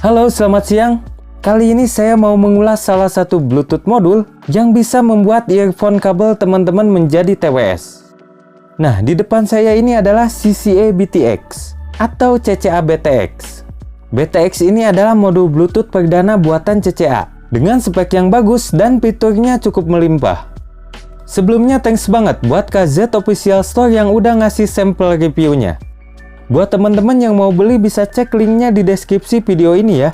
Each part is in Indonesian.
Halo, selamat siang. Kali ini saya mau mengulas salah satu Bluetooth modul yang bisa membuat earphone kabel teman-teman menjadi TWS. Nah, di depan saya ini adalah CCA BTX atau CCA BTX. BTX ini adalah modul Bluetooth perdana buatan CCA dengan spek yang bagus dan fiturnya cukup melimpah. Sebelumnya thanks banget buat KZ Official Store yang udah ngasih sampel reviewnya. Buat teman-teman yang mau beli bisa cek linknya di deskripsi video ini ya.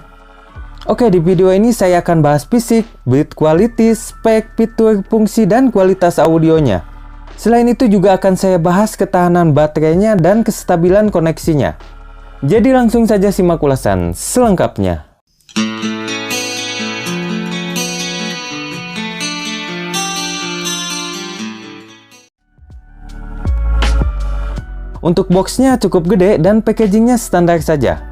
Oke, di video ini saya akan bahas fisik, build quality, spek, fitur, fungsi, dan kualitas audionya. Selain itu juga akan saya bahas ketahanan baterainya dan kestabilan koneksinya. Jadi langsung saja simak ulasan selengkapnya. Untuk boxnya cukup gede dan packagingnya standar saja.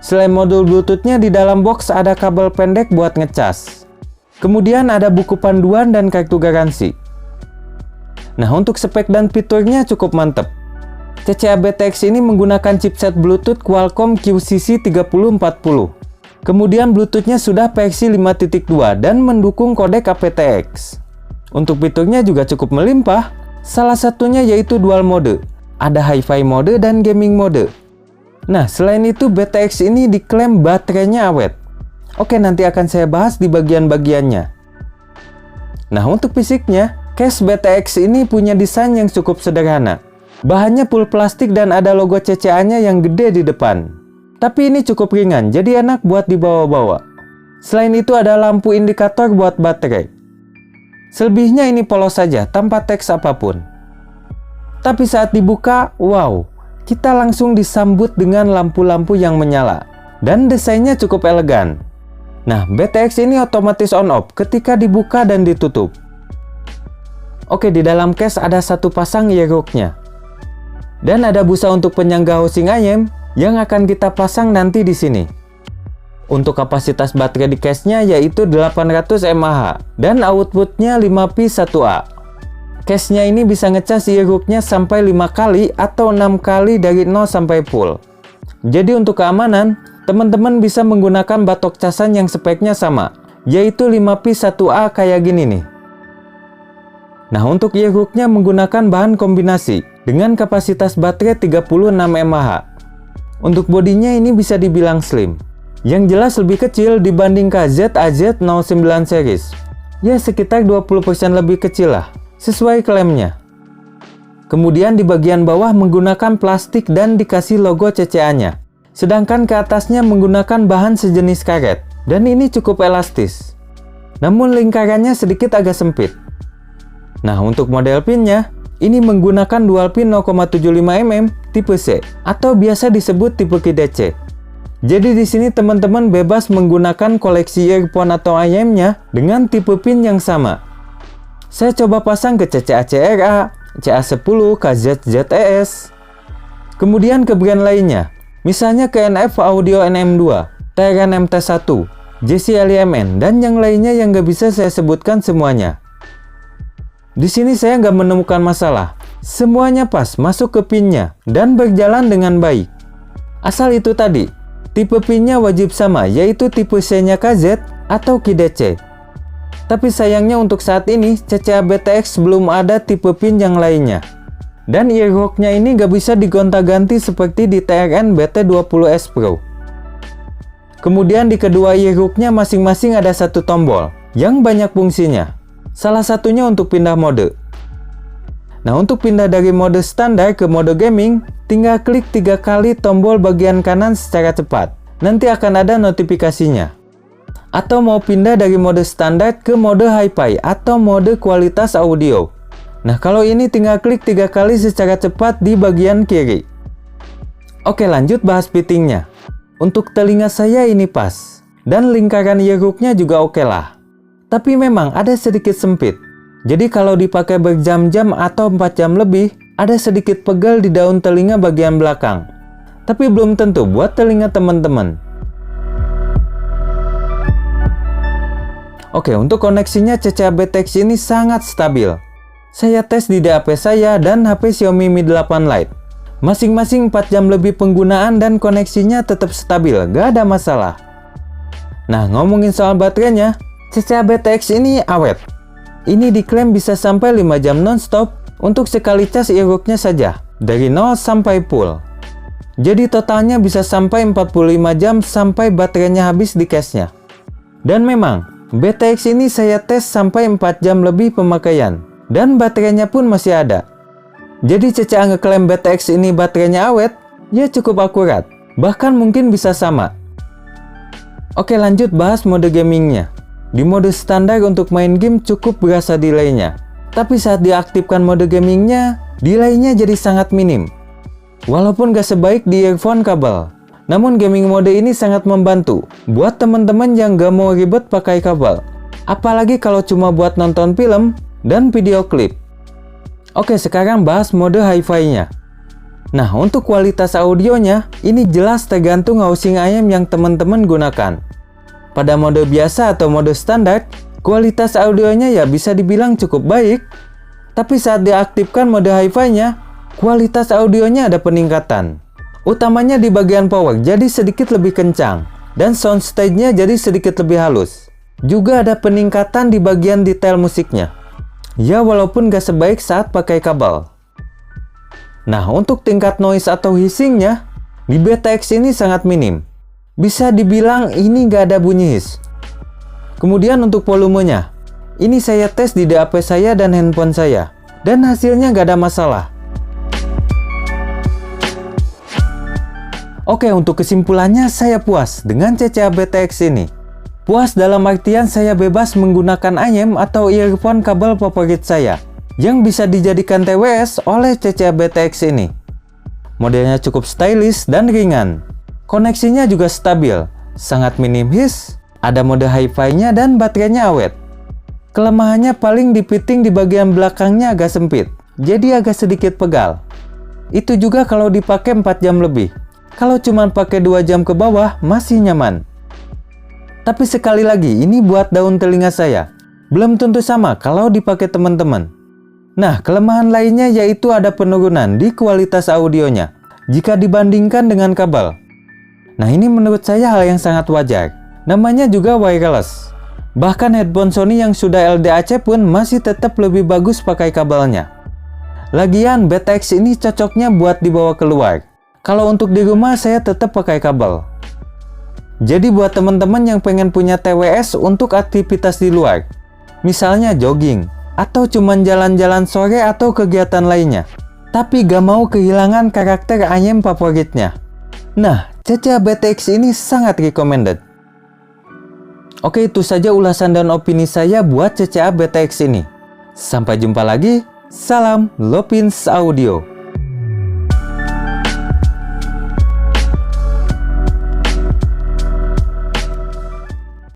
Selain modul Bluetoothnya, di dalam box ada kabel pendek buat ngecas. Kemudian ada buku panduan dan kartu garansi. Nah, untuk spek dan fiturnya cukup mantep. CCA BTX ini menggunakan chipset Bluetooth Qualcomm QCC 3040. Kemudian Bluetoothnya sudah versi 5.2 dan mendukung kodek aptX. Untuk fiturnya juga cukup melimpah. Salah satunya yaitu dual mode. Ada hi-fi mode dan gaming mode. Nah, selain itu BTX ini diklaim baterainya awet. Oke, nanti akan saya bahas di bagian-bagiannya. Nah, untuk fisiknya, case BTX ini punya desain yang cukup sederhana. Bahannya full plastik dan ada logo CCA-nya yang gede di depan. Tapi ini cukup ringan, jadi enak buat dibawa-bawa. Selain itu ada lampu indikator buat baterai. Selebihnya ini polos saja, tanpa teks apapun. Tapi saat dibuka, wow, kita langsung disambut dengan lampu-lampu yang menyala. Dan desainnya cukup elegan. Nah, BTX ini otomatis on-off ketika dibuka dan ditutup. Oke, di dalam case ada satu pasang earhook-nya. Dan ada busa untuk penyangga housing ayam yang akan kita pasang nanti di sini. Untuk kapasitas baterai di case-nya yaitu 800 mAh dan outputnya 5pi1A. Case-nya ini bisa ngecas earhook-nya sampai 5 kali atau 6 kali dari 0 sampai full. Jadi untuk keamanan, teman-teman bisa menggunakan batok casan yang speknya sama, yaitu 5pi1A kayak gini nih. Nah, untuk earhook-nya menggunakan bahan kombinasi dengan kapasitas baterai 36 mAh. Untuk bodinya ini bisa dibilang slim. Yang jelas lebih kecil dibanding KZ AZ09 series. Ya, sekitar 20% lebih kecil lah. Sesuai klaimnya. Kemudian di bagian bawah menggunakan plastik dan dikasih logo CCA-nya. Sedangkan ke atasnya menggunakan bahan sejenis karet. Dan ini cukup elastis. Namun lingkarannya sedikit agak sempit. Nah, untuk model pinnya, ini menggunakan dual pin 0,75 mm tipe C atau biasa disebut tipe QDC. Jadi di sini teman-teman bebas menggunakan koleksi earphone atau IM-nya dengan tipe pin yang sama. Saya coba pasang ke CCA CRA, CA10, KZZES. Kemudian ke brand lainnya, misalnya ke NF Audio NM2, TRN MT1, JC LMN, dan yang lainnya yang gak bisa saya sebutkan semuanya. Di sini saya nggak menemukan masalah. Semuanya pas masuk ke pinnya dan berjalan dengan baik. Asal itu tadi, tipe pinnya wajib sama, yaitu tipe C-nya KZ atau QDC. Tapi sayangnya untuk saat ini, CCA BTX belum ada tipe pin yang lainnya. Dan earhook-nya ini nggak bisa digonta-ganti seperti di TRN BT20S Pro. Kemudian di kedua earhook-nya masing-masing ada satu tombol yang banyak fungsinya. Salah satunya untuk pindah mode. Nah, untuk pindah dari mode standar ke mode gaming, tinggal klik 3 kali tombol bagian kanan secara cepat. Nanti akan ada notifikasinya. Atau mau pindah dari mode standar ke mode hi-fi atau mode kualitas audio. Nah, kalau ini tinggal klik 3 kali secara cepat di bagian kiri. Oke, lanjut bahas fittingnya. Untuk telinga saya ini pas. Dan lingkaran earhook-nya juga oke lah. Tapi memang ada sedikit sempit. Jadi kalau dipakai berjam-jam atau 4 jam lebih, ada sedikit pegel di daun telinga bagian belakang. Tapi belum tentu buat telinga teman-teman. Oke, untuk koneksinya CCA BTX ini sangat stabil. Saya tes di DAP saya dan HP Xiaomi Mi 8 Lite. Masing-masing 4 jam lebih penggunaan dan koneksinya tetap stabil, gak ada masalah. Nah, ngomongin soal baterainya, CCA BTX ini awet. Ini diklaim bisa sampai 5 jam non-stop untuk sekali cas earworknya saja, dari 0 sampai full. Jadi totalnya bisa sampai 45 jam sampai baterainya habis di casnya. Dan memang, BTX ini saya tes sampai 4 jam lebih pemakaian, dan baterainya pun masih ada. Jadi CCA ngeklaim BTX ini baterainya awet, ya cukup akurat, bahkan mungkin bisa sama. Oke, lanjut bahas mode gamingnya. Di mode standar untuk main game cukup berasa delaynya, tapi saat diaktifkan mode gamingnya, delaynya jadi sangat minim. Walaupun gak sebaik di earphone kabel, namun gaming mode ini sangat membantu buat teman-teman yang gak mau ribet pakai kabel, apalagi kalau cuma buat nonton film dan video klip. Oke, sekarang bahas mode hi-fi-nya. Nah, untuk kualitas audionya, ini jelas tergantung housing ayam yang teman-teman gunakan. Pada mode biasa atau mode standar, kualitas audionya ya bisa dibilang cukup baik. Tapi saat diaktifkan mode hi-fi-nya, kualitas audionya ada peningkatan. Utamanya di bagian power jadi sedikit lebih kencang, dan soundstage-nya jadi sedikit lebih halus. Juga ada peningkatan di bagian detail musiknya. Ya, walaupun gak sebaik saat pakai kabel. Nah, untuk tingkat noise atau hissing-nya, di BTX ini sangat minim. Bisa dibilang ini gak ada bunyi hiss. Kemudian untuk volumenya, ini saya tes di DAP saya dan handphone saya, dan hasilnya gak ada masalah. Oke, untuk kesimpulannya saya puas dengan CCA BTX ini. Puas dalam artian saya bebas menggunakan IM atau earphone kabel favorit saya, yang bisa dijadikan TWS oleh CCA BTX ini. Modelnya cukup stylish dan ringan. Koneksinya juga stabil, sangat minim hiss, ada mode hi-fi-nya dan baterainya awet. Kelemahannya paling di fitting di bagian belakangnya agak sempit, jadi agak sedikit pegal. Itu juga kalau dipakai 4 jam lebih. Kalau cuma pakai 2 jam ke bawah, masih nyaman. Tapi sekali lagi, ini buat daun telinga saya. Belum tentu sama kalau dipakai teman-teman. Nah, kelemahan lainnya yaitu ada penurunan di kualitas audionya jika dibandingkan dengan kabel. Nah, ini menurut saya hal yang sangat wajar. Namanya juga wireless. Bahkan headphone Sony yang sudah LDAC pun masih tetap lebih bagus pakai kabelnya. Lagian, BTX ini cocoknya buat dibawa keluar. Kalau untuk di rumah, saya tetap pakai kabel. Jadi buat teman-teman yang pengen punya TWS untuk aktivitas di luar, misalnya jogging, atau cuman jalan-jalan sore atau kegiatan lainnya, tapi gak mau kehilangan karakter IM favoritnya. Nah, CCA BTX ini sangat recommended. Oke, itu saja ulasan dan opini saya buat CCA BTX ini. Sampai jumpa lagi, salam Lopins Audio.